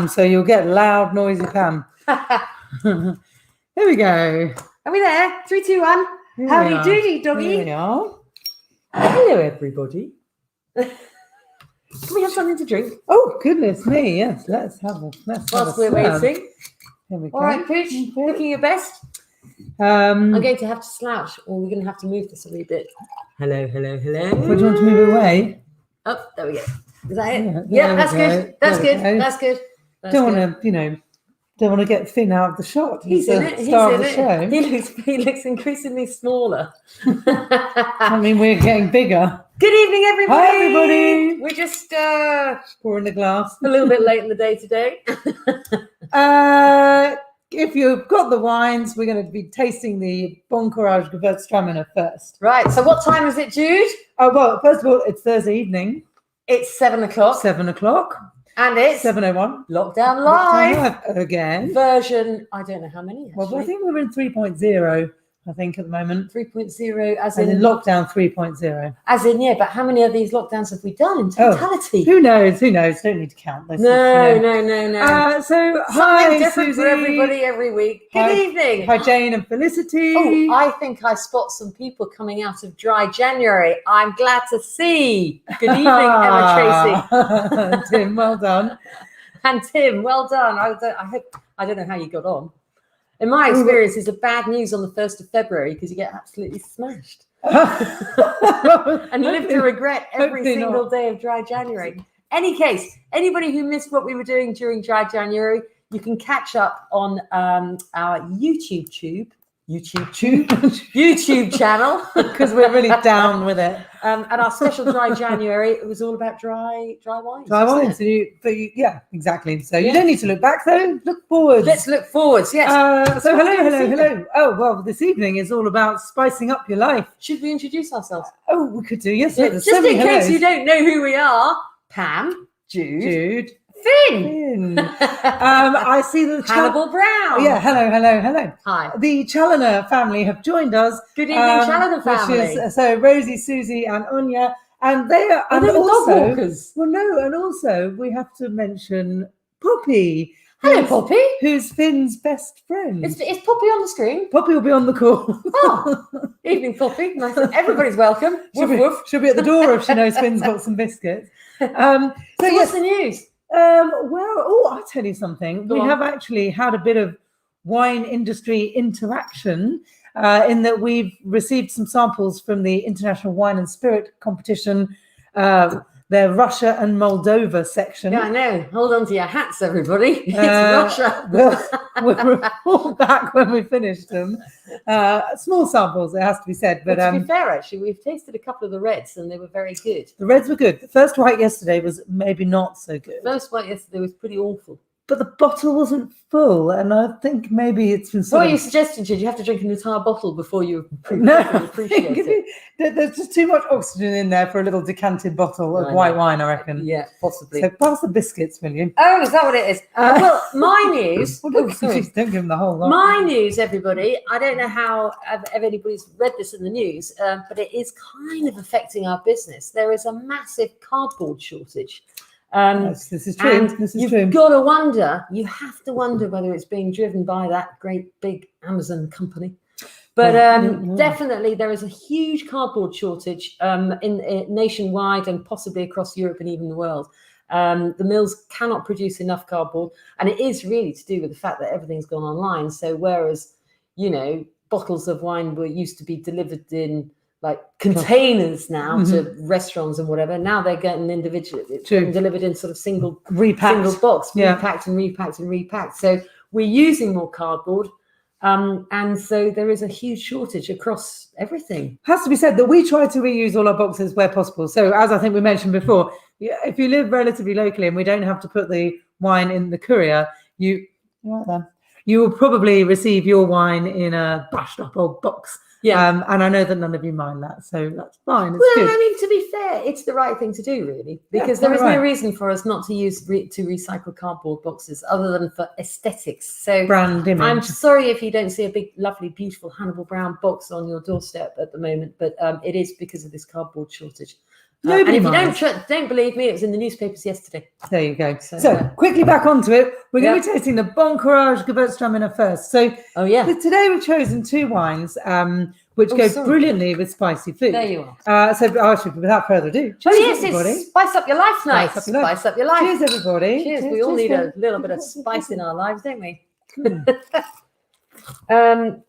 So you'll get loud, noisy Pam. Here we go. Are we there? 3, 2, 1. Howdy doody, doggy. Here we are. Hello, everybody. Can we have something to drink? Oh, goodness me. Yes, let's have a Whilst we're waiting. Here we go. All right, Pooch, Okay. looking your best. I'm going to have to slouch, or we're going to have to move this a wee bit. Hello, hello, hello. Would you want to move away? Oh, there we go. Is that it? Yeah, That's there we good. go. That's There we good. go. That's good. Don't want to, don't want to get Finn out of the shot. He's in it. He's Star of in the show. it. He looks increasingly smaller. I mean, we're getting bigger. Good evening, everybody. Hi, everybody. We're just Pouring the glass. a little bit late in the day today. If you've got the wines, we're going to be tasting the Bon Courage Gewürztraminer first. Right. So what time is it, Jude? Oh, well, first of all, it's Thursday evening. It's 7 o'clock. 7 o'clock. And it's 7:01. Lockdown Live. Again. Version, I don't know how many, actually. Well, I think we're in 3.0, I think, at the moment. 3.0 as And in in lockdown 3.0. As in, yeah, but how many of these lockdowns have we done in totality? Who knows? Who knows? Don't need to count this. No. So, Something hi, different Susie. for everybody every week. Good evening. Hi, Jane and Felicity. Oh, I think I spot some people coming out of dry January. I'm glad to see. Good evening, Emma Tracy. Tim, well done. And Tim, well done. I don't know how you got on. In my experience, it's a bad news on the 1st of February because you get absolutely smashed. And live to regret every single day of dry January. Any case, anybody who missed what we were doing during dry January, you can catch up on our YouTube channel Because we're really down with it. and our special dry January. It was all about dry wines. Dry wines. Yeah, exactly. So you don't need to look back though. Look forward. Let's look forwards. Yes. So hello. Oh, well, this evening is all about spicing up your life. Should we introduce ourselves? Oh, we could do. Yes, Yeah, there's just so many in case hellos. you don't know who we are, Pam, Jude, Finn. Finn. I see the Hannibal Brown. Yeah, hello. Hi. The Challoner family have joined us. Good evening, Challoner family. Which is, so Rosie, Susie, and Anya, and they are. Oh, And they're the dog also, walkers. well, no, and also we have to mention Poppy. Hello, Poppy. Who's Finn's best friend. Is Poppy on the screen? Poppy will be on the call. Oh, evening, Poppy. Nice. Everybody's welcome. She'll be at the door if she knows Finn's got some biscuits. So What's the news? I'll tell you something. Go We on. have actually had a bit of wine industry interaction in that we've received some samples from the International Wine and Spirit Competition, their Russia and Moldova section. Yeah, I know. Hold on to your hats, everybody. It's Russia. We'll report back when we finish them. Small samples, it has to be said. But to be fair, actually, we've tasted a couple of the reds and they were very good. the reds were good. The first white yesterday was maybe not so good. First one yesterday was pretty awful. But the bottle wasn't full, and I think maybe it's been What you suggested, Jude, you have to drink an entire bottle before you appreciate it. There's just too much oxygen in there for a little decanted bottle of white wine, I reckon. Yeah, possibly. So pass the biscuits, will you? Oh, is that what it is? Well, my news. Sorry. Don't give them the whole lot. My news, everybody. I don't know how if anybody's read this in the news, but it is kind of affecting our business. There is a massive cardboard shortage. Yes, this is true. This is you've true. got to wonder. You have to wonder whether it's being driven by that great big Amazon company. But definitely, there is a huge cardboard shortage in nationwide and possibly across Europe and even the world. The mills cannot produce enough cardboard, and it is really to do with the fact that everything's gone online. So whereas bottles of wine used to be delivered in like containers now to restaurants and whatever. Now they're getting delivered in sort of single box, repacked and repacked and repacked. So we're using more cardboard. And so there is a huge shortage across everything. Has to be said that we try to reuse all our boxes where possible. So as I think we mentioned before, if you live relatively locally and we don't have to put the wine in the courier, you will probably receive your wine in a brushed up old box. Yeah. And I know that none of you mind that, so that's fine. It's good. I mean, to be fair, it's the right thing to do, really, because there is no reason for us not to use to recycle cardboard boxes other than for aesthetics. So brand image. I'm sorry if you don't see a big, lovely, beautiful Hannibal Brown box on your doorstep at the moment, but it is because of this cardboard shortage. And if you minds. don't believe me, it was in the newspapers yesterday. There you go. So quickly back onto it. We're going to be tasting the Bon Courage Gewürztraminer first. So today we've chosen 2 wines which go brilliantly with spicy food. There you are. So actually, without further ado, cheers, everybody. It's Spice Up Your Life night. Spice up your life. Cheers, everybody. Cheers. We all need a little bit of spice in our lives, don't we? And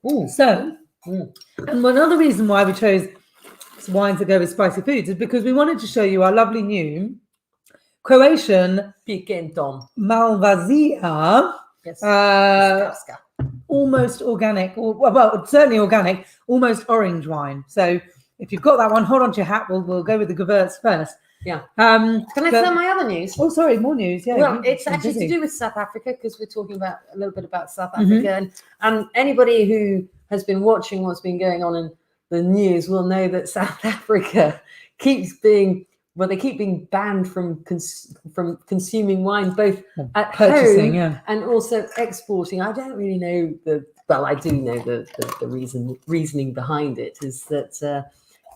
one other reason why we chose wines that go with spicy foods is because we wanted to show you our lovely new Croatian Kentum Malvazija. Yes. Almost organic, well, certainly organic, almost orange wine. So if you've got that one, hold on to your hat. We'll go with the Gewürz first. Yeah. Can I tell my other news? Oh, sorry, more news. Yeah. Well, it's actually to do with South Africa because we're talking about a little bit about South Africa, and anybody who has been watching what's been going on in the news will know that South Africa keeps being banned from consuming wine, both at purchasing home and also exporting. I don't really know I do know the reasoning behind it is that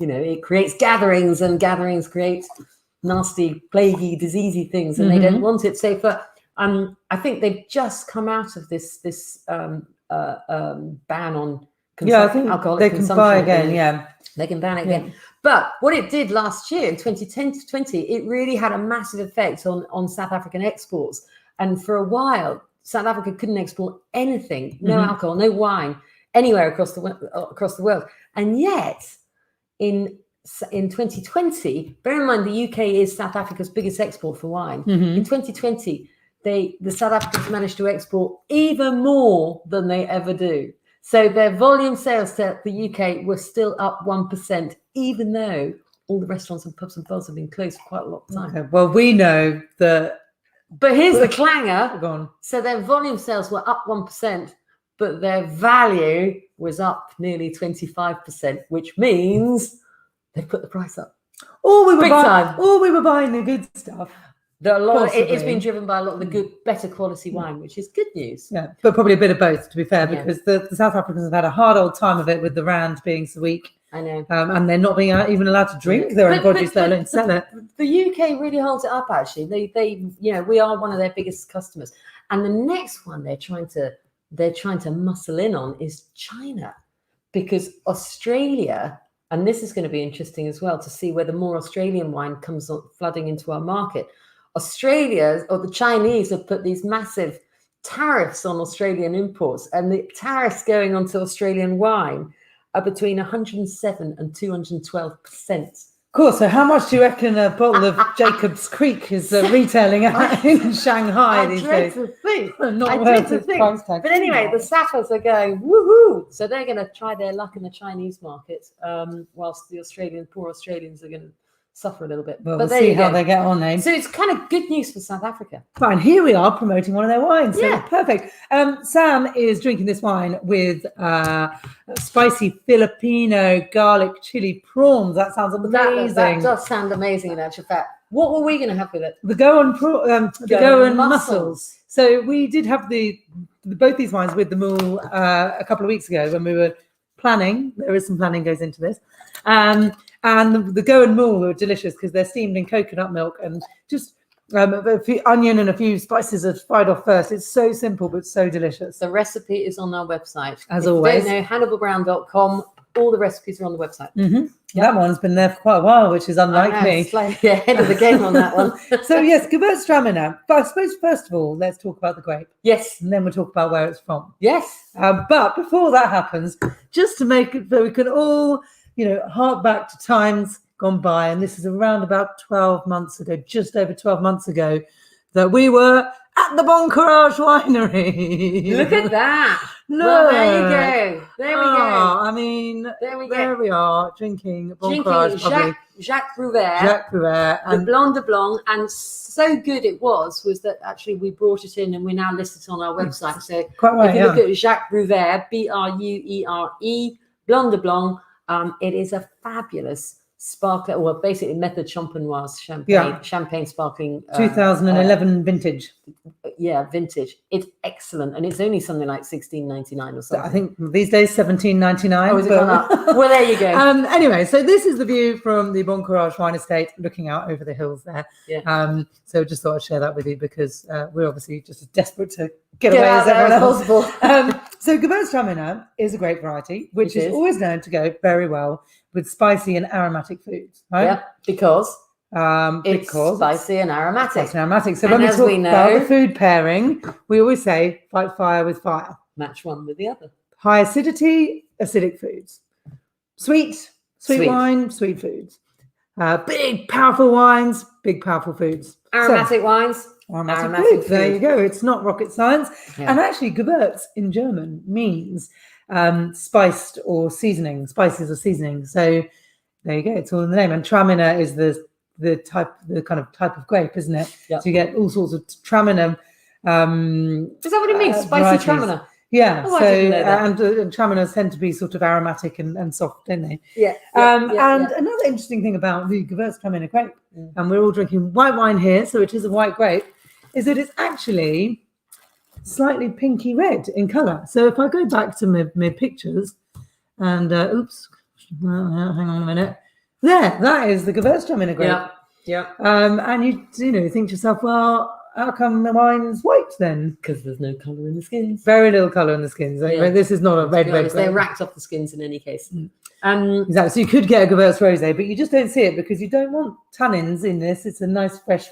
it creates gatherings, and gatherings create nasty, plaguey, diseasesy things, and they don't want it. So I think they've just come out of this ban on alcoholic they can buy again. They can ban it again. But what it did last year in 2010-20, it really had a massive effect on South African exports. And for a while, South Africa couldn't export anything, no alcohol, no wine, anywhere across the world. And yet, in 2020, bear in mind the UK is South Africa's biggest export for wine. In 2020, the South Africans managed to export even more than they ever do. So their volume sales to the UK were still up 1%, even though all the restaurants and pubs and bars have been closed for quite a lot of time. Okay. Well, we know that. But here's the clanger. Go on. So their volume sales were up 1%, but their value was up nearly 25%, which means they put the price up. Or we were buying the good stuff. It's been driven by a lot of the good, better quality wine, which is good news. Yeah, but probably a bit of both, to be fair, because the South Africans have had a hard old time of it with the rand being so weak. I know. And they're not being even allowed to drink their own produce, let alone sell it. The UK really holds it up, actually. They we are one of their biggest customers. And the next one they're trying to muscle in on is China, because Australia, and this is going to be interesting as well to see whether more Australian wine comes flooding into our market. Australia or the Chinese have put these massive tariffs on Australian imports, and the tariffs going onto Australian wine are between 107 and 212%. Of course. So how much do you reckon a bottle of Jacob's Creek is retailing at in Shanghai these days? I dread to think. Price tag. But anyway, the Sappers are going woohoo! So they're going to try their luck in the Chinese market, whilst the poor Australians are going to suffer a little bit. Well, we'll see how they get on, eh? So it's kind of good news for South Africa. Fine, here we are promoting one of their wines. So yeah, perfect. Sam is drinking this wine with spicy Filipino garlic chili prawns. That sounds amazing. That does sound amazing in actual fact. What were we going to have with it? The Goan Mussels. So we did have both these wines with them all a couple of weeks ago when we were planning. There is some planning goes into this. And the Goan Mussels were delicious because they're steamed in coconut milk and just a few onion and a few spices are fried off first. It's so simple but so delicious. The recipe is on our website. As always. If you don't know, HannibalBrown.com. All the recipes are on the website. Mm-hmm. Yep. That one's been there for quite a while, which is unlike me. Slightly ahead of the game on that one. So yes, Gewürztraminer. But I suppose first of all, let's talk about the grape. Yes. And then we'll talk about where it's from. Yes. But before that happens, just to make it so we can all, hark back to times gone by, and this is around about 12 months ago, just over 12 months ago, that we were at the Bon Courage winery. Look at that. Look. Well, there you go. There we go. I mean, there we are, drinking Bon Courage. Jacques Prouvé. Jacques Prouvé. And Blanc de Blanc. And so good it was that actually we brought it in and we now list it on our website. So quite right, if you look at Jacques Prouvé, Bruere, Blanc de Blanc, it is a fabulous sparkling, well, basically method champenoise champagne sparkling. 2011 vintage. vintage. It's excellent, and it's only something like 16.99 or something. I think these days 17.99. Oh, is it gone up? Well, there you go. Anyway, so this is the view from the Bon Courage wine estate, looking out over the hills there. Yeah. So just thought I'd share that with you because we're obviously just as desperate to get away out as everyone there else. as possible. So Gewürztraminer is a grape variety, which It is is. always known to go very well with spicy and aromatic foods, right? Yeah, because it's Because spicy and aromatic. spicy and aromatic. So And when we as talk we about know- the food pairing, we always say fight fire with fire. Match one with the other. High acidity, acidic foods. Sweet Sweet. wine, sweet foods. Big, powerful wines, big, powerful foods. Aromatic wines. Aromatic Aromatic foods. There food. you go. It's not rocket science. Yeah. And actually, Gewürz in German means spiced or seasoning, spices or seasoning. So there you go. It's all in the name. And Traminer is the kind of type of grape, isn't it? Yep. So you get all sorts of Traminer. Is that what it means? Spicy varieties. Traminer. Yeah. Oh, I so didn't know that. and Traminers tend to be sort of aromatic and soft, don't they? Yeah. And another interesting thing about the Gewürztraminer grape, and we're all drinking white wine here, so it is a white grape, is that it's actually slightly pinky red in colour. So if I go back to my pictures, and hang on a minute, there, that is the Gewürztraminer grape. Yeah. And you know think to yourself, well, how come the wine's white then? Because there's no colour in the skins. Very little colour in the skins. Yeah. This is not a red They're grape. racked off the skins in any case. Exactly. So you could get a Gewürz rosé, but you just don't see it because you don't want tannins in this. It's a nice, fresh,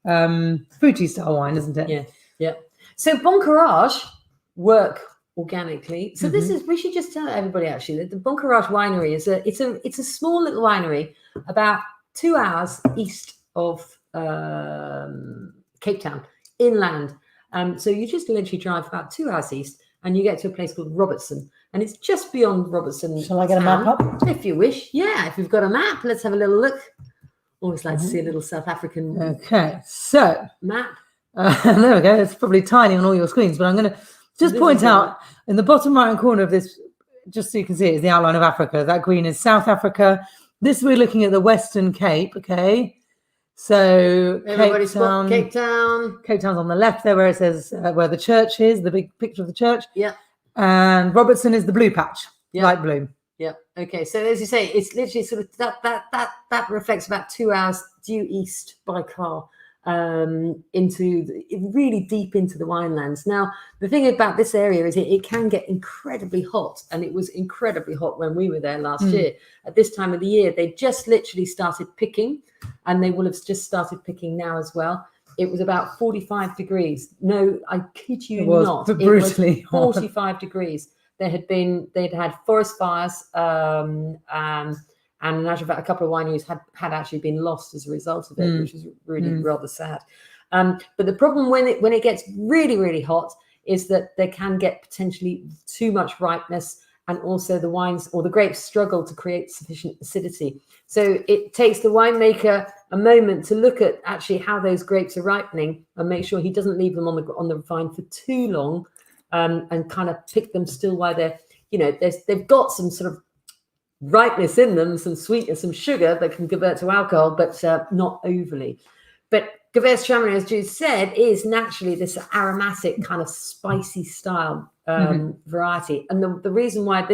fruity style wine, isn't it? Yeah. So Bon Courage work organically. So this is, we should just tell everybody actually that the Bon Courage winery is it's a small little winery about 2 hours east of Cape Town, inland. So you just literally drive about 2 hours east and you get to a place called Robertson. And it's just beyond Robertson. Shall I get a map up? If you wish. Yeah, if you've got a map, let's have a little look. Always like to see a little South African Okay, so map. there we go. It's probably tiny on all your screens, but I'm going to just point out in the bottom right-hand corner of this, just so you can see it, is the outline of Africa. That green is South Africa. This, we're looking at the Western Cape, okay? So Everybody spot Cape Town. Cape Town's on the left there where it says where the church is, the big picture of the church. Yeah. And Robertson is the blue patch, light blue. Yeah. Okay. So as you say, it's literally sort of that reflects about 2 hours due east by car really deep into the winelands. Now, the thing about this area is it can get incredibly hot, and it was incredibly hot when we were there last year. At this time of the year, they just literally started picking, and they will have just started picking now as well. It was about 45 degrees. No, I kid you not. Brutally it was 45 degrees. They'd had forest fires, and in actual fact, a couple of wineries had actually been lost as a result of it, which was really rather sad. But the problem when it gets really, really hot is that there can get potentially too much ripeness, and also the wines or the grapes struggle to create sufficient acidity. So it takes the winemaker a moment to look at actually how those grapes are ripening and make sure he doesn't leave them on the vine for too long, and kind of pick them still while they're, they've got some sort of ripeness in them, some sweetness, some sugar that can convert to alcohol, but not overly. But Gewürztraminer, as Jude said, is naturally this aromatic kind of spicy style variety. And the reason why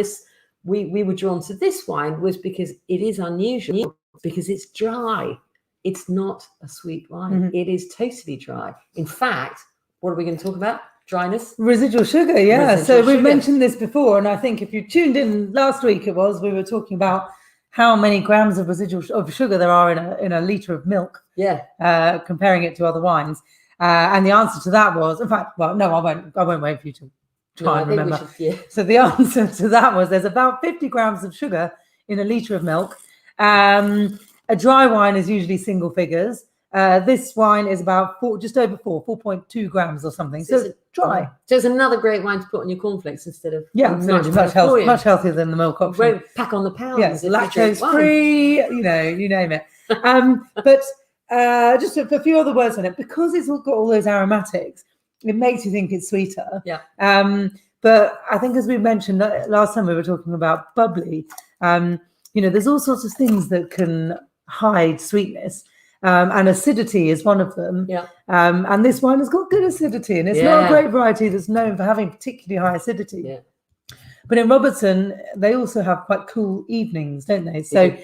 we were drawn to this wine was because it is unusual, because it's dry. It's not a sweet wine. It is totally dry. In fact, what are we going to talk about? Dryness? Residual sugar, yeah. Residual We've sugar. mentioned this before, and I think if you tuned in last week, we were talking about how many grams of residual of sugar there are in a litre of milk. Yeah. Comparing it to other wines, and the answer to that was, in fact, well, no, I won't wait for you to try and remember. So the answer to that was there's about 50 grams of sugar in a litre of milk. A dry wine is usually single figures. This wine is about just over 4.2 grams or something. So it's dry. So it's another great wine to put on your cornflix instead of much healthier than the milk option. Won't pack on the pounds. Yes, lactose free. You name it. But just a few other words on it, because it's got all those aromatics. It makes you think it's sweeter. Yeah. But I think, as we mentioned last time, we were talking about bubbly. There's all sorts of things that can hide sweetness. and acidity is one of them. Yeah. And this wine has got good acidity, and it's not a great variety that's known for having particularly high acidity. Yeah. But in Robertson, they also have quite cool evenings, don't they? So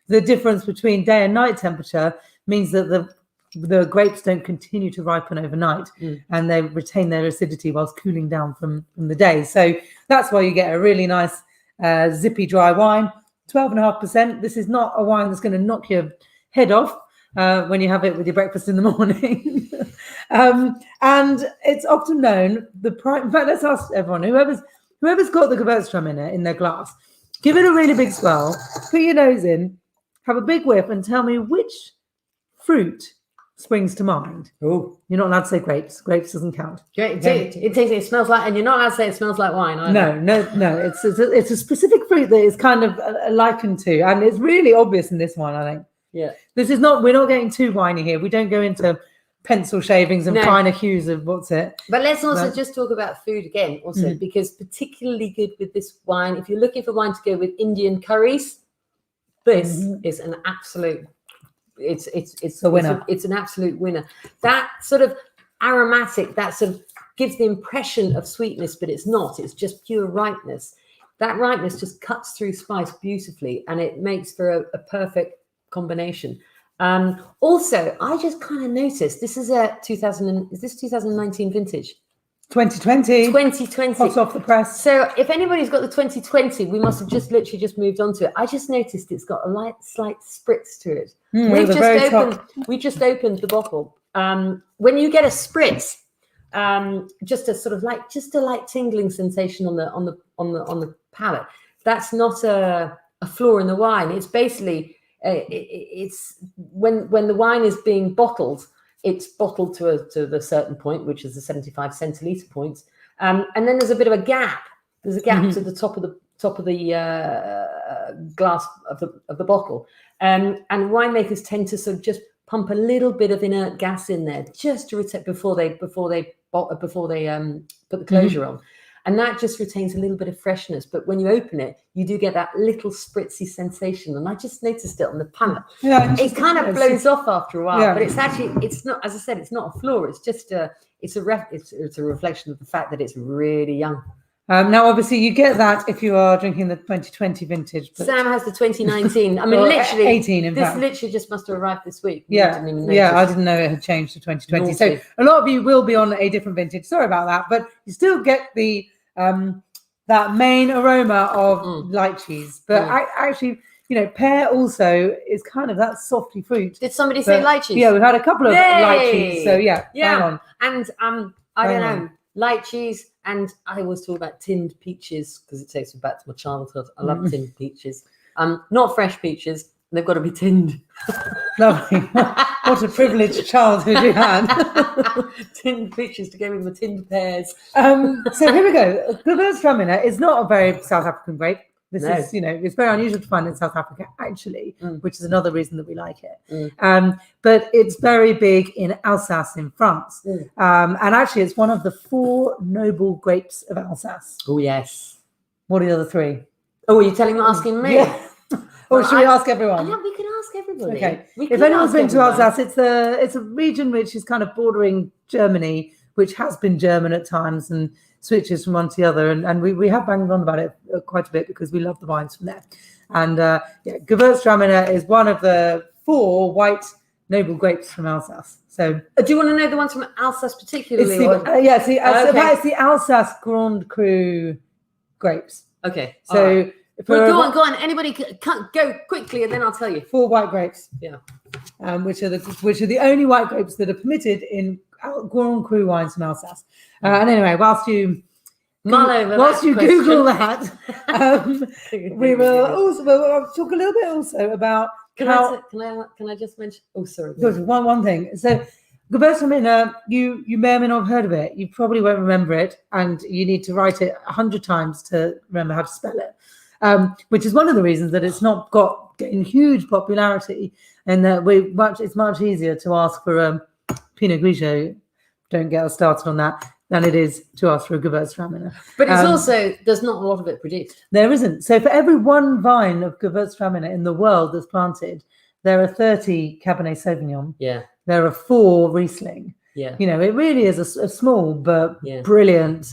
the difference between day and night temperature means that the grapes don't continue to ripen overnight, and they retain their acidity whilst cooling down from the day. So that's why you get a really nice zippy dry wine, 12.5%. This is not a wine that's going to knock your head off when you have it with your breakfast in the morning. And it's often known, in fact, let's ask everyone, whoever's got the Gewürztraminer in their glass, give it a really big swirl, put your nose in, have a big whiff, and tell me which fruit springs to mind. Oh, you're not allowed to say grapes. Grapes doesn't count. It smells like, and you're not allowed to say it smells like wine either. No. It's a specific fruit that is kind of likened to, and it's really obvious in this one, I think. Yeah. We're not getting too winey here. We don't go into pencil shavings and finer hues of what's it. But let's also just talk about food again, also, because particularly good with this wine, if you're looking for wine to go with Indian curries, this is an absolute, it's a winner. It's an absolute winner. That sort of aromatic, that sort of gives the impression of sweetness, but it's not. It's just pure ripeness. That ripeness just cuts through spice beautifully, and it makes for a perfect combination. Also, I just kind of noticed this is a 2019 vintage? 2020. Hot off the press. So if anybody's got the 2020, we must have just moved on to it. I just noticed it's got a slight spritz to it. We just opened the bottle. When you get a spritz, just a light tingling sensation on the palate. That's not a flaw in the wine. It's basically it's when the wine is being bottled, it's bottled to the certain point, which is the 75 centiliter point, and then there's a bit of a gap. There's a gap to the top of the glass of the bottle, and winemakers tend to sort of just pump a little bit of inert gas in there just to retain before they put the closure on. And that just retains a little bit of freshness. But when you open it, you do get that little spritzy sensation. And I just noticed it on the palate. Yeah, it kind of blows off after a while. But it's not, as I said, it's not a flaw. It's just it's a reflection of the fact that it's really young. Now, obviously, you get that if you are drinking the 2020 vintage. But Sam has the 2019. I mean, literally, 18. In fact, this literally just must have arrived this week. I didn't know it had changed to 2020. Naughty. So a lot of you will be on a different vintage. Sorry about that, but you still get the that main aroma of light cheese. But actually, pear also is kind of that softy fruit. Did somebody say light cheese? Yeah, we've had a couple of light cheese. So hang on. And I don't know. Light cheese, and I always talk about tinned peaches because it takes me back to my childhood. I love tinned peaches. Not fresh peaches. They've got to be tinned. Lovely. What a privileged childhood you had. Tinned peaches to go with my tinned pears. So here we go. Gewürztraminer is not a very South African grape. This is, it's very unusual to find in South Africa, actually, which is another reason that we like it. But it's very big in Alsace in France. And actually, it's one of the 4 noble grapes of Alsace. Oh, yes. What are the other 3? Oh, are you asking me? Yeah. Or should we ask everyone? We can ask everybody. Okay. If anyone's been to Alsace, it's a region which is kind of bordering Germany, which has been German at times and switches from one to the other. And we have banged on about it quite a bit because we love the wines from there. And Gewürztraminer is one of the 4 white noble grapes from Alsace. So do you want to know the ones from Alsace particularly? It's the Alsace Grand Cru grapes. Okay. So go on. Anybody go quickly, and then I'll tell you. 4 white grapes. Yeah. Which are the only white grapes that are permitted in Grand Cru wines from Alsace. And anyway, whilst you Google that, we will also talk a little bit also about Can I just mention? Oh, sorry. One thing. So Gewürztraminer, you may or may not have heard of it. You probably won't remember it, and you need to write it 100 times to remember how to spell it. Which is one of the reasons that it's not getting huge popularity, and that it's much easier to ask for Pinot Grigio. Don't get us started on that. Than it is to ask for a Gewürztraminer. But it's also, there's not a lot of it produced. There isn't. So for every 1 vine of Gewürztraminer in the world that's planted, there are 30 Cabernet Sauvignon. Yeah. There are 4 Riesling. Yeah. You know, it really is a small but Yeah. brilliant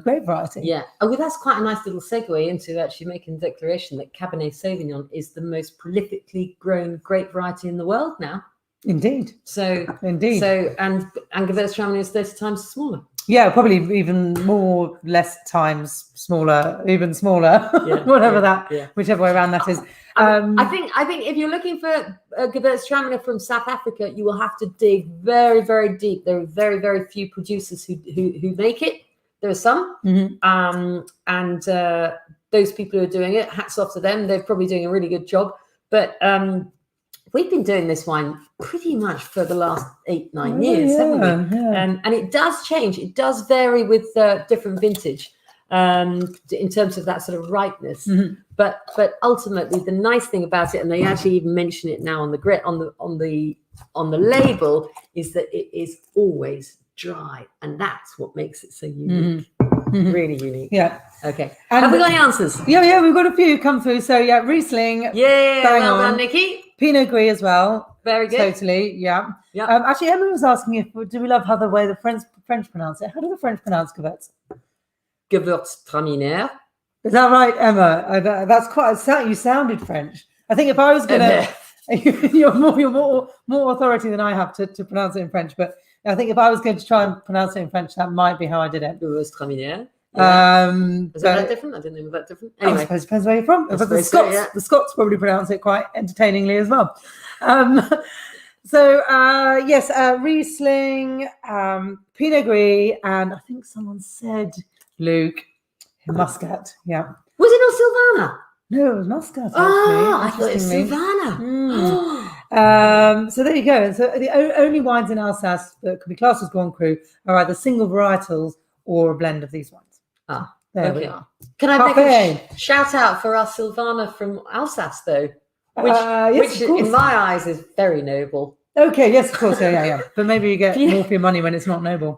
grape variety. Yeah. Oh, well, that's quite a nice little segue into actually making the declaration that Cabernet Sauvignon is the most prolifically grown grape variety in the world now. Indeed. So, Indeed. So, and Gewürztraminer is 30 times smaller. Yeah, probably even more, less times smaller, even smaller, Yeah, whichever way around that is. I think if you're looking for a Gewürztraminer from South Africa, you will have to dig very, very deep. There are very, very few producers who make it. There are some, and those people who are doing it, hats off to them. They're probably doing a really good job. But we've been doing this wine pretty much for the last 8-9 years, haven't we? Yeah. And it does change. It does vary with different vintage in terms of that sort of ripeness. But ultimately, the nice thing about it, and they actually even mention it now on the label, is that it is always dry, and that's what makes it so unique. Really unique. Yeah. Okay. And have we got any answers? Yeah, we've got a few come through. So yeah, Riesling. Yeah, well done, Nikki. Pinot Gris as well. Very good. Totally. Yeah. Actually, Emma was asking if do we love how the way the French pronounce it? How do the French pronounce Gewürz? Gewürztraminer. Is that right, Emma? That's quite. You sounded French. I think if I was gonna, you're more authority than I have to pronounce it in French. But I think if I was going to try and pronounce it in French, that might be how I did it. Gewürztraminer. Yeah. Is that different? I didn't know that different. Anyway, I suppose it depends where you're from. But the Scots probably pronounce it quite entertainingly as well. Yes, Riesling, Pinot Gris, and I think someone said, Luke, Muscat. Yeah. Was it not Silvaner? No, it was Muscat. I thought it was Silvaner. So there you go. And so the only wines in Alsace that could be classed as Grand Cru are either single varietals or a blend of these wines. There we are. Can I make a shout out for our Silvaner from Alsace, though? Which in my eyes is very noble. Okay, yes, of course, yeah. But maybe you get more for your money when it's not noble.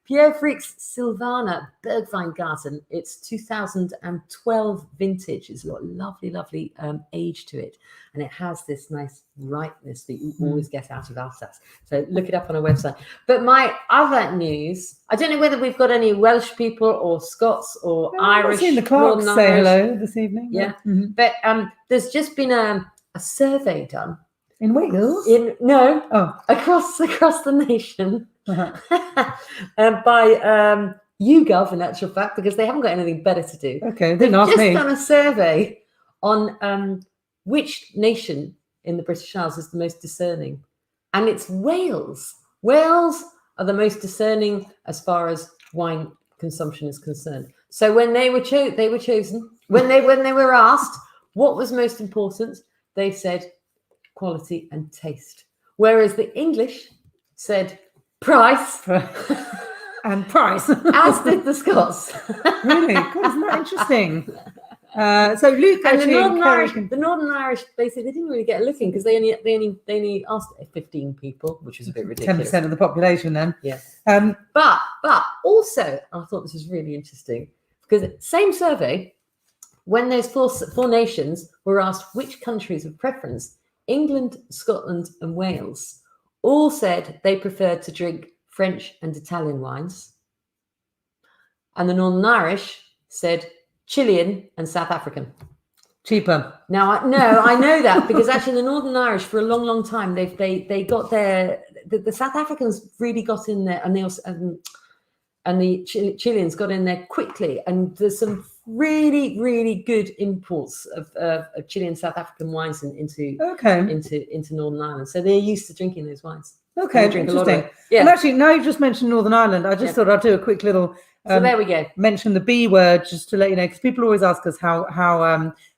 Pierre Frick's Silvaner Bergweingarten. It's 2012 vintage. It's got lovely age to it, and it has this nice ripeness that you always get out of Alsace. So look it up on our website. But my other news, I don't know whether we've got any Welsh people or Scots or Irish. I've seen the Clarks say hello this evening. Yeah. But there's just been a survey done in Wales. Across the nation. By YouGov, in actual fact, because they haven't got anything better to do. Okay, they've just done a survey on which nation in the British Isles is the most discerning, and it's Wales. Wales are the most discerning as far as wine consumption is concerned. So when they were chosen, when they were asked what was most important, they said quality and taste, whereas the English said price and price, as did the Scots. Really? God, isn't that interesting? So Luke and the Northern Irish, basically, they didn't really get a look in because they only asked 15 people, which is a bit ridiculous. 10% of the population, then. Yeah. But also, I thought this was really interesting because same survey, when those four nations were asked which countries of preference, England, Scotland, and Wales all said they preferred to drink French and Italian wines. And the Northern Irish said Chilean and South African. Cheaper. Now, I know that because actually the Northern Irish for a long time, they got their, the South Africans really got in there, and they also, and the Chileans got in there quickly. And there's some really good imports of Chilean South African wines into Northern Ireland. So they're used to drinking those wines. Okay, interesting. Yeah. And actually, now you've just mentioned Northern Ireland, I just thought I'd do a quick little. So there we go. Mention the B word just to let you know, because people always ask us how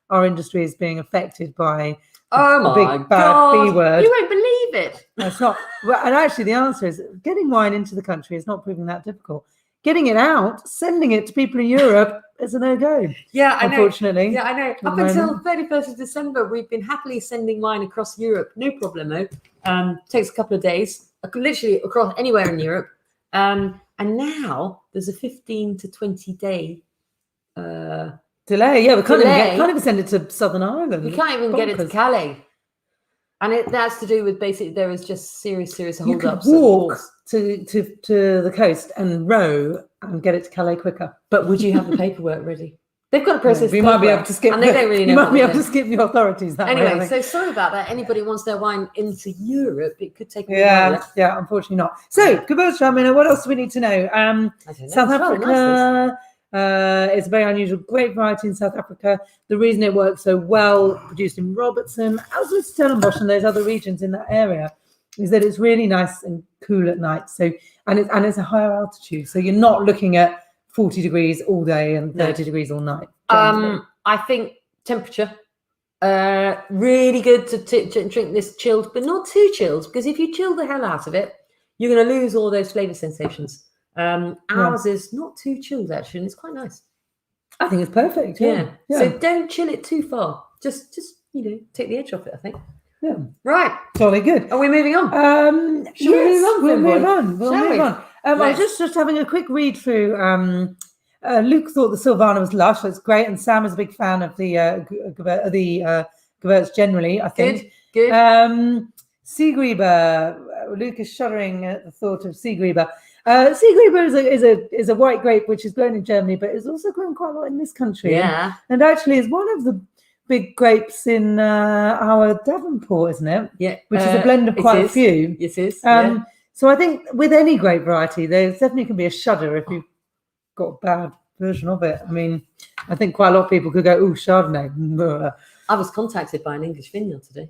our industry is being affected by the big bad B word. You won't believe it. It's not. Well, and actually, the answer is getting wine into the country is not proving that difficult. Getting it out, sending it to people in Europe is a no-go. Yeah, I know. Unfortunately. Yeah, I know. Up until 31st of December, we've been happily sending wine across Europe. No problemo. Takes a couple of days, literally across anywhere in Europe. And now there's a 15 to 20 day delay. Yeah, we can't even send it to Southern Ireland. We can't even get it to Calais. And that's to do with basically there is just serious You could hold-ups. walk to the coast and row and get it to Calais quicker. But would you have the paperwork ready? They've got a process. We might be able to skip. And they don't really know. You might be able to skip the authorities that way. Anyway, so sorry about that. Anybody wants their wine into Europe, it could take a while. Yeah, unfortunately not. So, Gewürztraminer, what else do we need to know? South Africa. It's a very unusual grape variety in South Africa. The reason it works so well, produced in Robertson, as with Stellenbosch and those other regions in that area, is that it's really nice and cool at night. So, and it's a higher altitude, so you're not looking at 40 degrees all day and 30 degrees all night. I think temperature, really good to drink this chilled, but not too chilled, because if you chill the hell out of it, you're going to lose all those flavour sensations. Ours is not too chilled, actually, and it's quite nice. I think it's perfect. Yeah. So don't chill it too far. Just take the edge off it, I think. Yeah. Right. Totally good. Are we moving on? Shall we move on? We'll move on. We'll move on. I was just having a quick read through. Luke thought the Silvana was lush. That's great, and Sam is a big fan of the Gewürz generally. I think. Good. Seegreber. Luke is shuddering at the thought of Seegreber. Seegreber is a white grape which is grown in Germany, but is also grown quite a lot in this country. Yeah. And actually is one of the big grapes in our Devonport, isn't it? Yeah. Which is a blend of quite a few. It is. So I think with any grape variety, there definitely can be a shudder if you've got a bad version of it. I mean, I think quite a lot of people could go, "Oh, Chardonnay." I was contacted by an English vineyard today.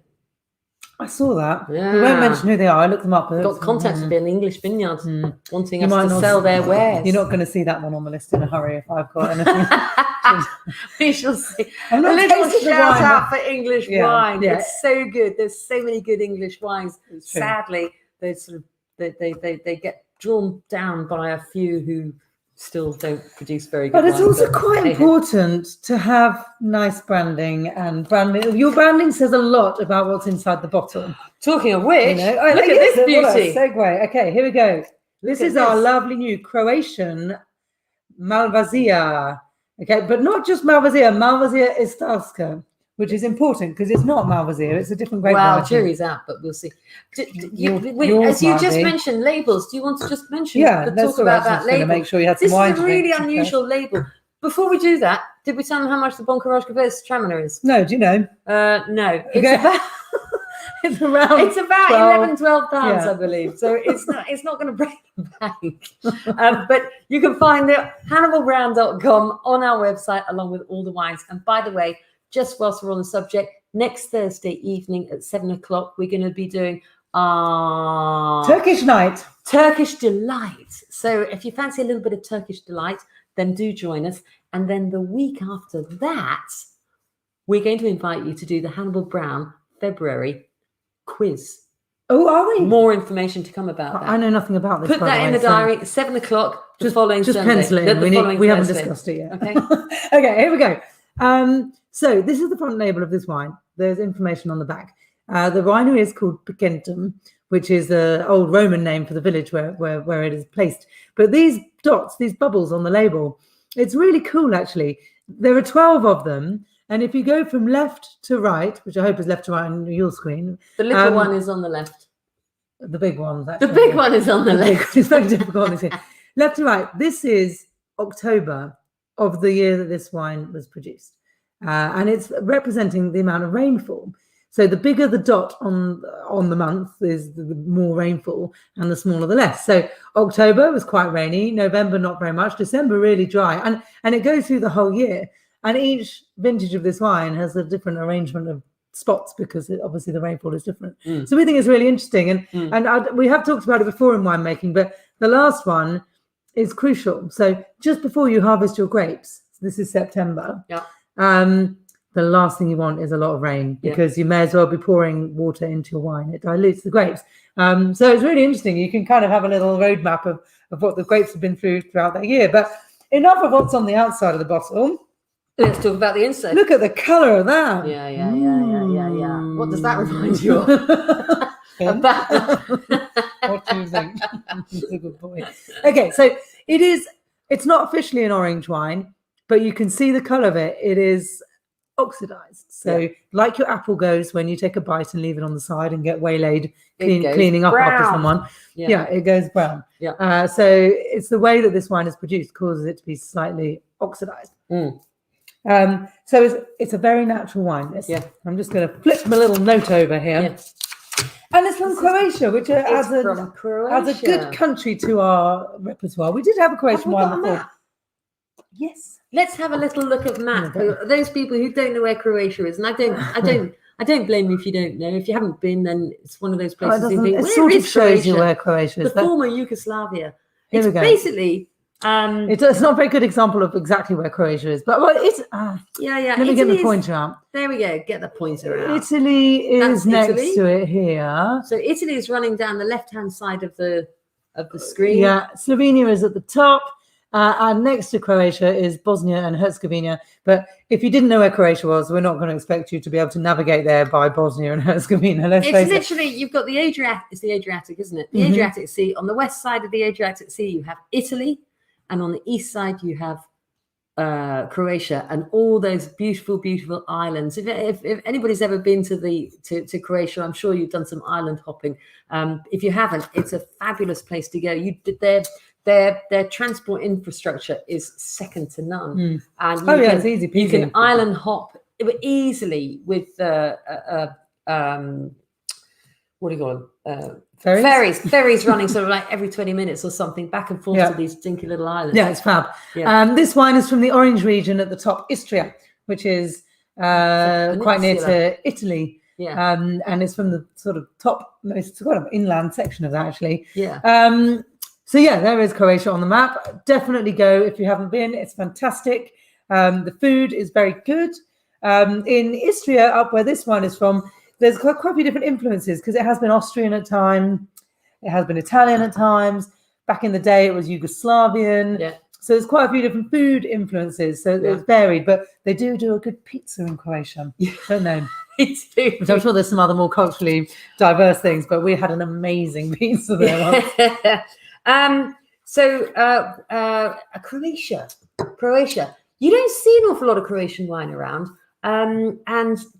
I saw that. Yeah. We won't mention who they are. I looked them up. Got contacted by an English vineyard wanting us to sell their wares. You're not going to see that one on the list in a hurry if I've got anything. We shall see. I'm not a little tasting the shout wine, out for English wine. Yeah. It's so good. There's so many good English wines. Sadly, they sort of they get drawn down by a few who still don't produce very good But it's wine, also quite important to have nice branding, and branding. Your branding says a lot about what's inside the bottle. Talking of which, look at this beauty. What a segue. Okay, here we go. This is our lovely new Croatian Malvazija. Okay, but not just Malvazija. Malvazija Istarska, which is important because it's not Malvazija. It's a different grape variety. Jury's out, but we'll see. As you just mentioned labels, do you want to just mention? Talk about that label. Make sure you have this some wine is a really unusual label. Before we do that, did we tell them how much the Boncourage Gewürztraminer is? No, do you know? No. Okay. It's about 12 pounds, I believe. So it's not going to break the bank. But you can find it at HannibalBrown.com on our website along with all the wines. And by the way, just whilst we're on the subject, next Thursday evening at 7:00, we're going to be doing Turkish night. Turkish Delight. So if you fancy a little bit of Turkish Delight, then do join us. And then the week after that, we're going to invite you to do the Hannibal Brown February quiz. Oh, are we? More information to come about that. I know nothing about this. Put that in the diary, 7:00, the following Sunday. Just pencil it in. We haven't discussed it yet. Okay. Okay, here we go. So this is the front label of this wine. There's information on the back. The winery is called Kentum, which is the old Roman name for the village where it is placed. But these dots, these bubbles on the label, it's really cool, actually. There are 12 of them. And if you go from left to right, which I hope is left to right on your screen. The little one is on the left. The big one. The big one is on the left. It's very difficult to see. Left to right. This is October of the year that this wine was produced. And it's representing the amount of rainfall. So the bigger the dot on the month is the more rainfall, and the smaller the less. So October was quite rainy. November, not very much. December, really dry. And it goes through the whole year. And each vintage of this wine has a different arrangement of spots because obviously the rainfall is different. So we think it's really interesting. And we have talked about it before in winemaking, but the last one is crucial. So just before you harvest your grapes, this is September. Yeah. The last thing you want is a lot of rain because you may as well be pouring water into your wine. It dilutes the grapes. So it's really interesting. You can kind of have a little roadmap of what the grapes have been through throughout that year. But enough of what's on the outside of the bottle. Let's talk about the inside. Look at the colour of that. Yeah. What does that remind you of? What do you think? He's a good boy. Okay, so it's not officially an orange wine, but you can see the colour of it. It is oxidized. So like your apple goes when you take a bite and leave it on the side and get waylaid cleaning up after someone. Yeah, it goes brown. Yeah. So it's the way that this wine is produced causes it to be slightly oxidized. So it's a very natural wine. I'm just going to flip my little note over here. And it's from Croatia, which adds a good country to our repertoire. We did have a Croatian wine before. Yes. Let's have a little look at map. Those people who don't know where Croatia is, and I don't blame you if you don't know. If you haven't been, then it's one of those places you think, it sort of shows you where Croatia is. The former Yugoslavia. Here we go. Basically it's not a very good example of exactly where Croatia is, but it's let me get the pointer out. There we go. Get the pointer out. Italy is next to it here. So Italy is running down the left-hand side of the screen. Yeah, Slovenia is at the top. And next to Croatia is Bosnia and Herzegovina. But if you didn't know where Croatia was, we're not going to expect you to be able to navigate there by Bosnia and Herzegovina. It's literally, you've got the Adriatic, it's the Adriatic, isn't it? The Adriatic Sea. On the west side of the Adriatic Sea, you have Italy. And on the east side, you have Croatia and all those beautiful, beautiful islands. If anybody's ever been to Croatia, I'm sure you've done some island hopping. If you haven't, it's a fabulous place to go. Their transport infrastructure is second to none. And it's easy peasy. You can island hop easily with what do you call them? Ferries running sort of like every 20 minutes or something back and forth to these dinky little islands. Yeah, it's fab. This wine is from the Orange region at the top, Istria, which is quite near to Italy. And it's from the sort of top most inland section of that, actually. So there is Croatia on the map. Definitely go if you haven't been. It's fantastic. The food is very good. In Istria, up where this wine is from, there's quite a few different influences because it has been Austrian at times, it has been Italian at times. Back in the day, it was Yugoslavian. So there's quite a few different food influences. So it's varied, but they do a good pizza in Croatia, don't they? Which I'm sure there's some other more culturally diverse things, but we had an amazing pizza there once. Croatia. You don't see an awful lot of Croatian wine around. And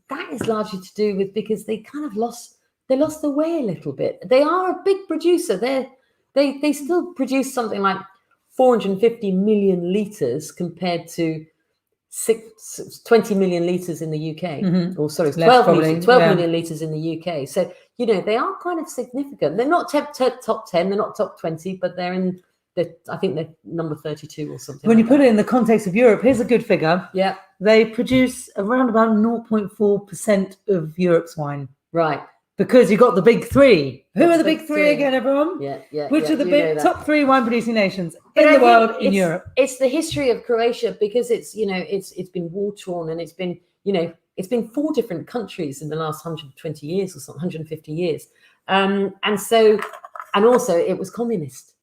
that is largely to do with because they kind of lost their way a little bit. They are a big producer. They still produce something like 450 million litres compared to 20 million litres in the UK. Or sorry, 12 million litres in the UK. So, they are kind of significant. They're not top 10, they're not top 20, but they're in I think they're number 32 or something. When you put it in the context of Europe, here's a good figure. They produce around about 0.4% of Europe's wine. Right. Because you've got the big three. Who are the big three again, everyone? Which are the top three wine producing nations in the world, in Europe? It's the history of Croatia because it's been war torn and it's been 4 different countries in the last 120 years or something, 150 years. And also it was communist.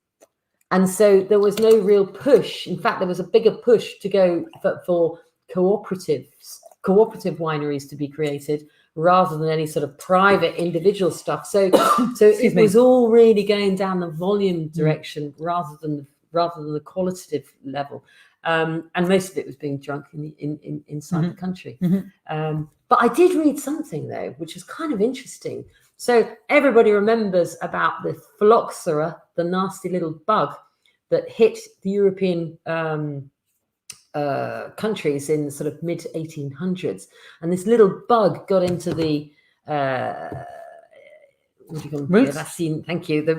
And so there was no real push. In fact, there was a bigger push to go for cooperative wineries to be created rather than any sort of private individual stuff. So it was all really going down the volume direction rather than the qualitative level. And most of it was being drunk inside the country. But I did read something though, which is kind of interesting. So everybody remembers about the phylloxera, the nasty little bug that hit the European countries in sort of mid 1800s, and this little bug got into the what do you call them? Roots. Thank you. The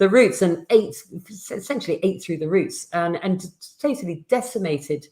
roots, and essentially ate through the roots, and totally decimated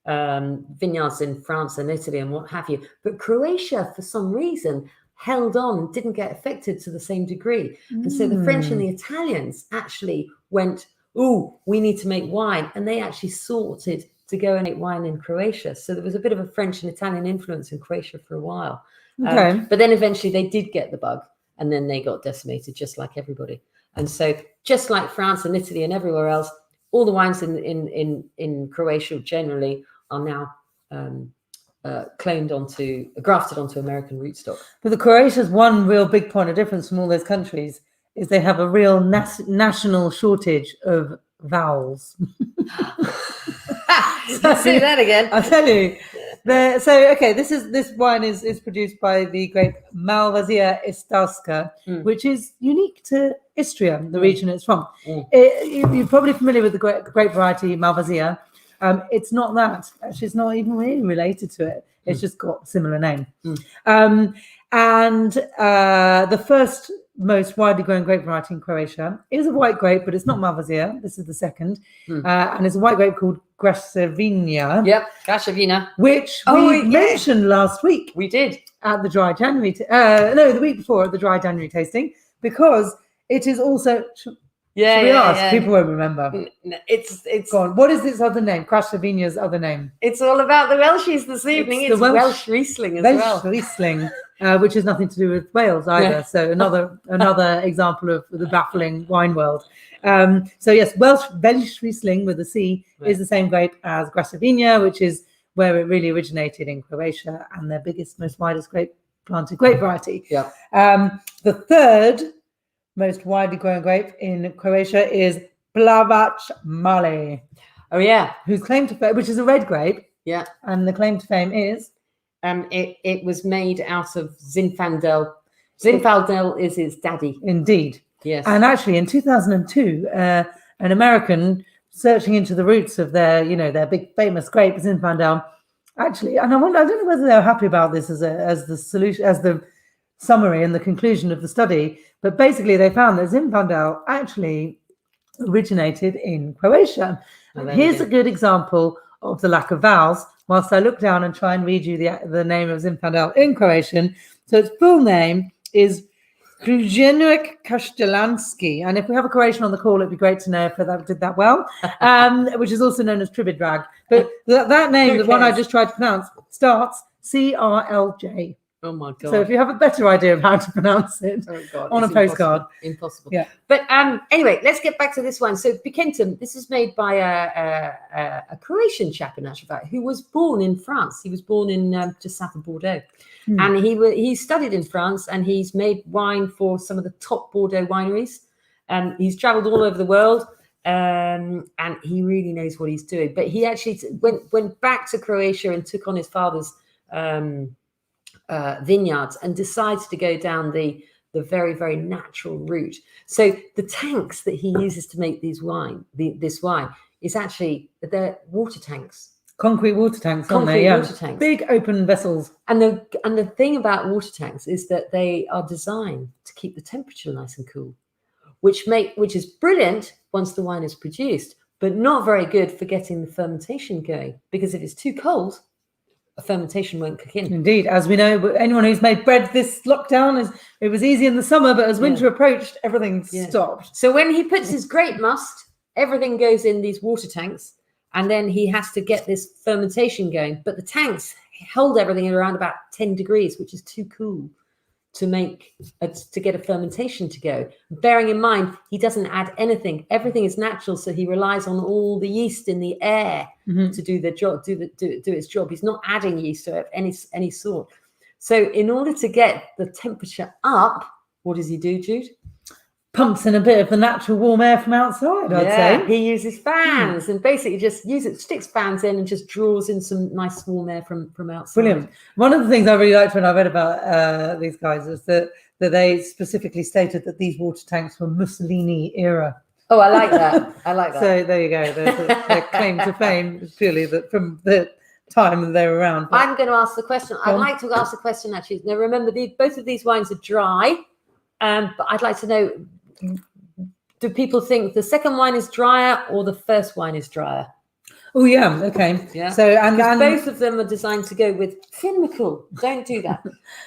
vineyards in France and Italy and what have you. But Croatia, for some reason, held on and didn't get affected to the same degree. And so the French and the Italians actually went, "Ooh, we need to make wine," and they actually sorted to go and make wine in Croatia. So there was a bit of a French and Italian influence in Croatia for a while. But then eventually they did get the bug, and then they got decimated just like everybody. And so just like France and Italy and everywhere else, all the wines in Croatia generally are now grafted onto American rootstock. But the Croatia's one real big point of difference from all those countries is they have a real national shortage of vowels. Say that again. I'll tell you, This wine is produced by the grape Malvazija Istarska, which is unique to Istria, the region it's from. You're probably familiar with the grape variety Malvazija. It's not that. Actually, it's not even really related to it. It's just got a similar name. And the first most widely grown grape variety in Croatia is a white grape, but it's not Malvazija. This is the second. And it's a white grape called Gewürztraminer. Yep, Gewürztraminer. Which we mentioned last week. We did. At the dry January, the week before at the dry January tasting, because it is also... People won't remember. It's gone. What is its other name? Gewürztraminir's other name. It's all about the Welshies this evening. It's Welsh Riesling as well. Welsh Riesling, which has nothing to do with Wales either. So another example of the baffling wine world. So yes, Welsh Riesling with a C is the same grape as Gewürztraminer, which is where it really originated in Croatia and their biggest, most widest planted grape variety. Yeah. The third most widely grown grape in Croatia is Plavac Male. Oh yeah, whose claim to fame, which is a red grape. Yeah, and the claim to fame is it was made out of Zinfandel. Zinfandel is its daddy. Indeed. Yes. And actually, in 2002, an American searching into the roots of their big famous grape Zinfandel, actually, and I don't know whether they were happy about this as the solution, as the summary and the conclusion of the study, but basically they found that Zinfandel actually originated in Croatia. Here's a good example of the lack of vowels, whilst I look down and try and read you the name of Zinfandel in Croatian. So its full name is Krujenic Kaštelanski, and if we have a Croatian on the call, it'd be great to know if that did that well, which is also known as Tribidrag. But that name, the one I just tried to pronounce, starts CRLJ. Oh my God. So if you have a better idea of how to pronounce it on a postcard. Impossible. Yeah. But anyway, let's get back to this one. So Kentum, this is made by a Croatian chap, in actual fact, who was born in France. He was born in just south of Bordeaux. And he studied in France, and he's made wine for some of the top Bordeaux wineries. And he's traveled all over the world. And he really knows what he's doing. But he actually went back to Croatia and took on his father's vineyards and decides to go down the very, very natural route. So the tanks that he uses to make this wine is actually, they're water tanks. Concrete water tanks, aren't they? Yeah. Water tanks. Big open vessels. And the thing about water tanks is that they are designed to keep the temperature nice and cool, which is brilliant once the wine is produced, but not very good for getting the fermentation going, because if it's too cold, a fermentation won't kick in. Indeed, as we know, anyone who's made bread this lockdown, it was easy in the summer, but as winter approached, everything stopped. So when he puts his grape must, everything goes in these water tanks, and then he has to get this fermentation going. But the tanks hold everything at around about 10 degrees, which is too cool to get a fermentation to go. Bearing in mind, he doesn't add anything. Everything is natural, so he relies on all the yeast in the air to do the job, do its job. He's not adding yeast to it of any sort. So in order to get the temperature up, what does he do, Jude? Pumps in a bit of the natural warm air from outside, I'd say. He uses fans and basically just sticks fans in and just draws in some nice warm air from outside. Brilliant. One of the things I really liked when I read about these guys is that they specifically stated that these water tanks were Mussolini era. Oh, I like that. I like that. So there you go. Their claim to fame is purely that from the time that they were around. But I'm going to ask the question. I'd like to ask the question, actually. Now, remember, both of these wines are dry, but I'd like to know, do people think the second wine is drier or the first wine is drier? Oh yeah, okay. Yeah. So and both of them are designed to go with chemical. Don't do that.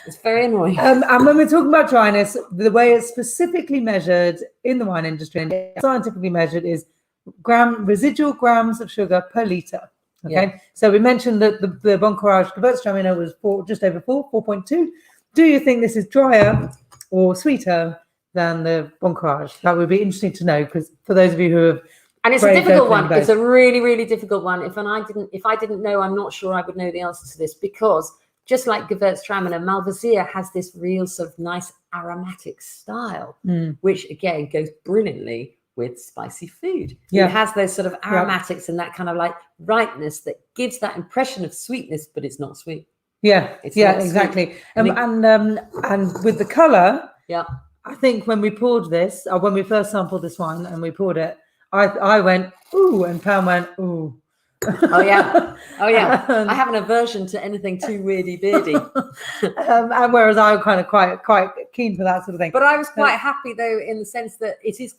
It's very annoying. And when we're talking about dryness, the way it's specifically measured in the wine industry and scientifically measured is residual grams of sugar per liter. Okay. Yeah. So we mentioned that the Bon Courage Gewürztraminer was just over 4.2. Do you think this is drier or sweeter than the Bon Courage? That would be interesting to know, because for those of you who have, and it's a difficult one. It's a really, really difficult one. If I didn't know, I'm not sure I would know the answer to this, because just like Gewürztraminer, Malvazija has this real sort of nice aromatic style, which again goes brilliantly with spicy food. Yeah. It has those sort of aromatics and that kind of like ripeness that gives that impression of sweetness, but it's not sweet. Yeah, It's yeah, not sweet. exactly. And And with the color, Yeah. I think when we poured this, or when we first sampled this wine and we poured it, I went ooh, and Pam went ooh. Oh yeah. I have an aversion to anything too weirdy beardy. And whereas I'm kind of quite keen for that sort of thing. But I was quite happy though, in the sense that it is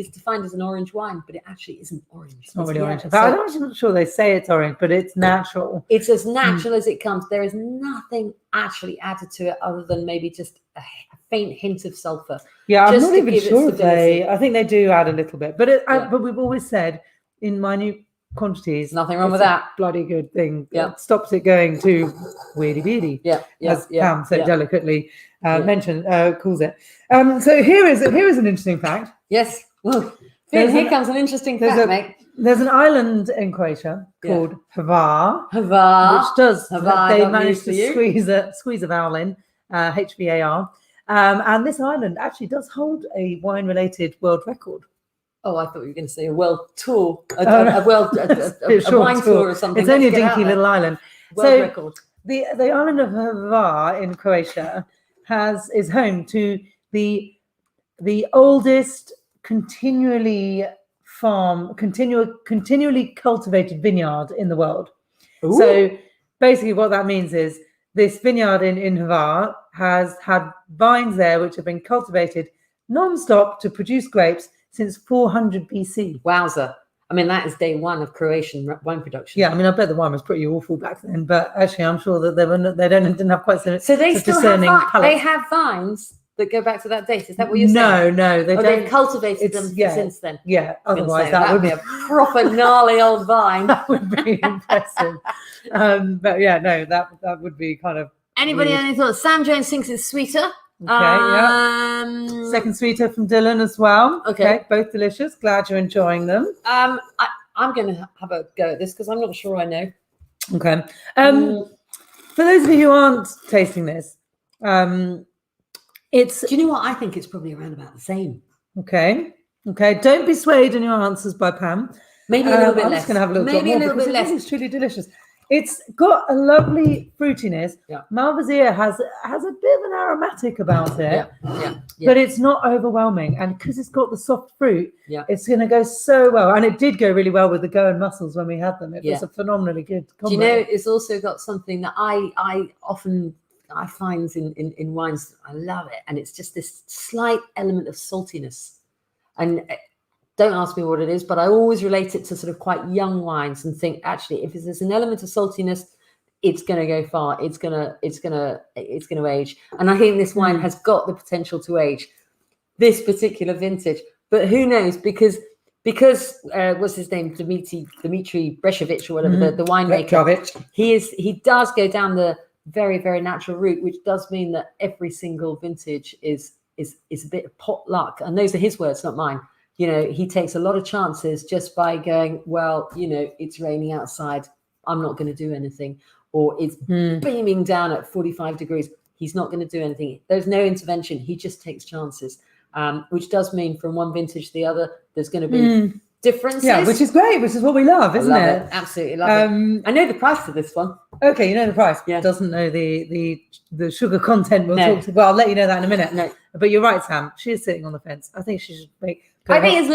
defined as an orange wine, but it actually isn't orange. It's not really orange. So I'm not sure they say it's orange, but it's natural. it's as natural as it comes. There is nothing actually added to it other than maybe just a faint hint of sulfur. Yeah, I'm just not to even give it sure if stability. I think they do add a little bit, but but we've always said in minute quantities, Nothing wrong with it's a that. bloody good thing. Yeah. It stops it going too weirdy beardy. Yeah, As Pam so delicately Yeah. calls it. So here is an interesting fact. Yes. Well, There's here an- comes an interesting there's fact, a- mate. There's an island in Croatia Yeah. called Hvar, Hvar. which does Have I they got managed news to for you? squeeze a vowel in, HVAR. And this island actually does hold a wine-related world record. Oh, I thought you were going to say a world tour, a Short wine tour or something. It's only a Let's get out dinky there. little island. World record. The island of Hvar in Croatia is home to the oldest continually cultivated vineyard in the world. Ooh. So basically what that means is this vineyard in Hvar has had vines there which have been cultivated non-stop to produce grapes since 400 BC. Wowzer. I mean, that is day one of Croatian wine production. Yeah, I mean, I bet the wine was pretty awful back then, but actually I'm sure that didn't have quite so they such still discerning have palate. They have vines that go back to that date. Is that what you're saying? No, they don't. They've cultivated them yeah, since then. Yeah, otherwise Say, that would be a proper gnarly old vine. that would be impressive. But yeah, no, that would be kind of Anybody weird. have any thoughts? Sam Jones thinks it's sweeter. Okay, Second sweeter from Dylan as well. Okay. Both delicious. Glad you're enjoying them. I'm going to have a go at this because I'm not sure I know. Okay. For those of you who aren't tasting this, it's... Do you know what? I think it's probably around about the same. Okay. Don't be swayed in your answers by Pam. Maybe a little bit I'm less. just going to have a little Maybe drop a more little bit because less. It's truly delicious. It's got a lovely fruitiness. Yeah. Malvazija has a bit of an aromatic about it, Yeah. but it's not overwhelming. And because it's got the soft fruit, Yeah. it's going to go so well. And it did go really well with the Goan Mussels when we had them. It was a phenomenally good combo. Do you know, it's also got something that I often find in wines. I love it. And it's just this slight element of saltiness. And don't ask me what it is, but I always relate it to sort of quite young wines and think, actually, if there's an element of saltiness, it's going to go far. It's going to age. And I think this wine has got the potential to age, this particular vintage. But who knows? Because what's his name? Dmitry Breshevich or whatever, the winemaker. He does go down the very, very natural route, which does mean that every single vintage is a bit of pot luck. And those are his words, not mine. You know, he takes a lot of chances just by going, well, you know, it's raining outside. I'm not going to do anything. Or it's beaming down at 45 degrees. He's not going to do anything. There's no intervention. He just takes chances, which does mean from one vintage to the other, there's going to be differences. Yeah, which is great, which is what we love, isn't it? Absolutely love it. I know the price for this one. Okay, you know the price. Yeah. Doesn't know the sugar content. Well, I'll let you know that in a minute. No. But you're right, Sam. She is sitting on the fence. I think she should make... I think it's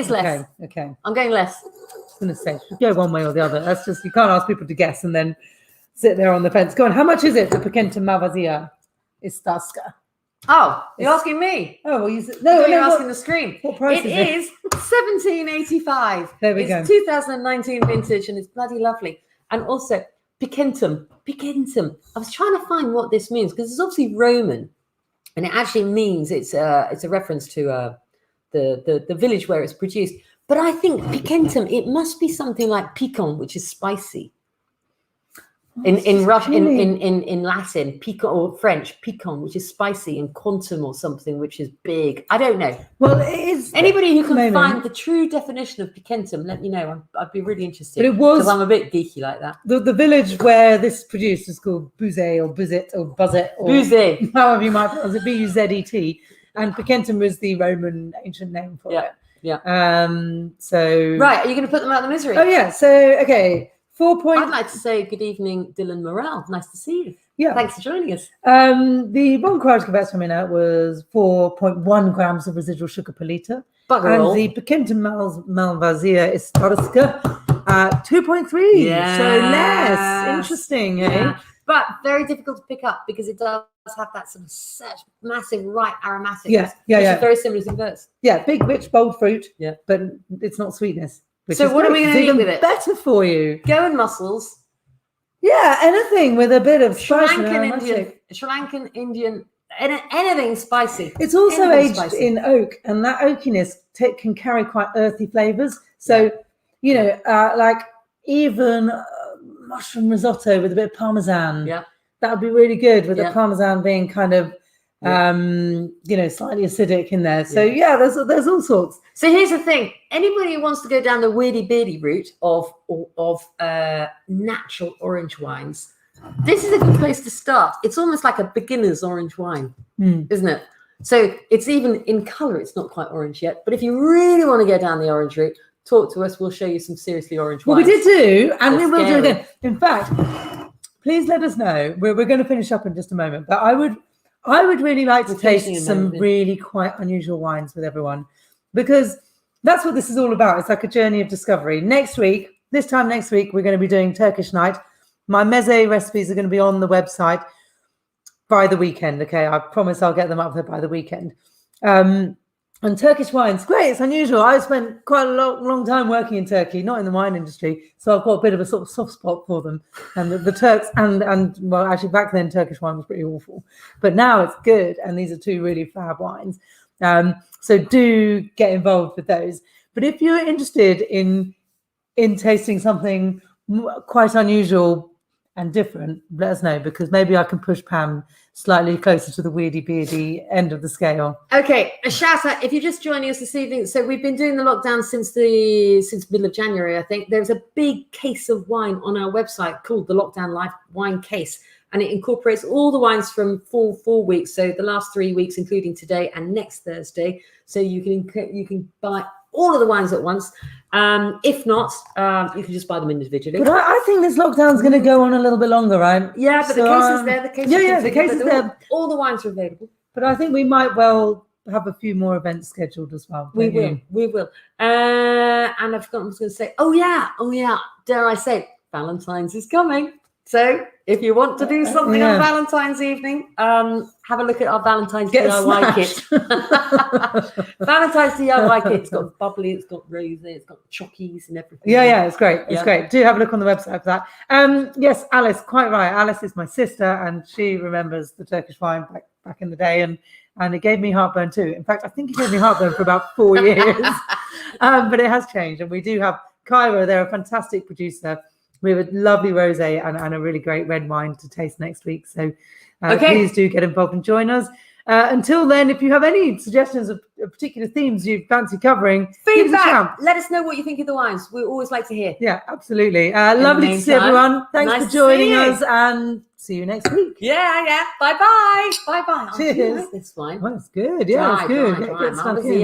less. Okay. I'm going less. I was going to say, should go one way or the other. That's just, you can't ask people to guess and then sit there on the fence. Go on, how much is it for Kentum Malvazija? Istaska. Oh, you're asking me? Oh, well, you're asking the screen. What price is it? It is $17.85. There we go. It's 2019 vintage and it's bloody lovely. And also, Kentum. I was trying to find what this means because it's obviously Roman, and it actually means it's a reference to the village where it's produced. But I think Kentum, it must be something like piquant, which is spicy. In Russian, in Latin, piquant, or French, piquant, which is spicy, and quantum or something, which is big. I don't know. Well, it is. Anybody who can find the true definition of piquantum, let me know. I'd be really interested. But it was, because I'm a bit geeky like that. The village where this produced is called Buzet or Buzet or Buzet or Buzet. However you might pronounce it, Buzet. And Piquentum was the Roman ancient name for it. Yeah. So Right, are you going to put them out of the misery? Oh yeah. So okay, 4 point. I'd like to say good evening, Dylan Morrell. Nice to see you. Yeah. Thanks for joining us. The Bon Courage Gewürztraminer was 4.1 grams of residual sugar per litre. Bugger all. And the Kentum Malvazija Historiska at 2.3. Yes. So less. Interesting, eh? But very difficult to pick up because it does have that sort of such massive ripe aromatic. Yeah. Which is very similar to Gewürz. Yeah, big, rich, bold fruit. Yeah. But it's not sweetness. So what are we going to eat with it? Better for you. Goan Mussels. Yeah, anything with a bit of Sri spice and aromatic. Lankan Indian, anything spicy. It's also Anything aged spicy. in oak, and that oakiness can carry quite earthy flavors. So, you know, like even mushroom risotto with a bit of parmesan. Yeah, that would be really good with the parmesan being kind of, you know, slightly acidic in there. So yeah, there's all sorts. So here's the thing: anybody who wants to go down the weirdy beardy route of natural orange wines, this is a good place to start. It's almost like a beginner's orange wine, isn't it? So it's even in color, it's not quite orange yet. But if you really want to go down the orange route, talk to us. We'll show you some seriously orange wines. Well, we did do, and we will do scary. again. In fact, please let us know. We're going to finish up in just a moment, but I would really like to taste some really quite unusual wines with everyone, because that's what this is all about. It's like a journey of discovery. This time next week, we're going to be doing Turkish night. My meze recipes are going to be on the website by the weekend. Okay, I promise I'll get them up there by the weekend. And Turkish wines, great. It's unusual. I spent quite a long time working in Turkey, not in the wine industry, so I've got a bit of a sort of soft spot for them. And the Turks and well, actually back then Turkish wine was pretty awful, but now it's good. And these are two really fab wines. So do get involved with those. But if you're interested in tasting something quite unusual and different, let us know, because maybe I can push Pam slightly closer to the weirdy beardy end of the scale. Okay, a shout out if you're just joining us this evening. So we've been doing the lockdown since middle of January, I think. There's a big case of wine on our website called the Lockdown Life Wine Case, and it incorporates all the wines from four weeks. So the last 3 weeks, including today and next Thursday. So you can buy all of the wines at once. If not, you can just buy them individually. But I think this lockdown's going to go on a little bit longer, right? Yeah, but the case is there. The case is there. All the wines are available. But I think we might well have a few more events scheduled as well. We will. And I've forgotten what I was going to say. Oh yeah. Dare I say, Valentine's is coming. So if you want to do something on Valentine's evening, have a look at our Valentine's DIY kit. Valentine's DIY kit. It's got bubbly, it's got rosé, it's got chockies and everything. Yeah, it's great. It's great. Do have a look on the website for that. Yes, Alice, quite right. Alice is my sister, and she remembers the Turkish wine back in the day, and it gave me heartburn too. In fact, I think it gave me heartburn for about 4 years, but it has changed. And we do have Cairo. They're a fantastic producer. We have a lovely rosé and a really great red wine to taste next week. So please do get involved and join us. Until then, if you have any suggestions of particular themes you fancy covering, feedback. Let us know what you think of the wines. We always like to hear. Yeah, absolutely. Lovely to see everyone. Thanks for joining us, and see you next week. Yeah. Bye-bye. Cheers. I like this wine. Oh, it's good. Yeah, it's good. Dry. Malvazija.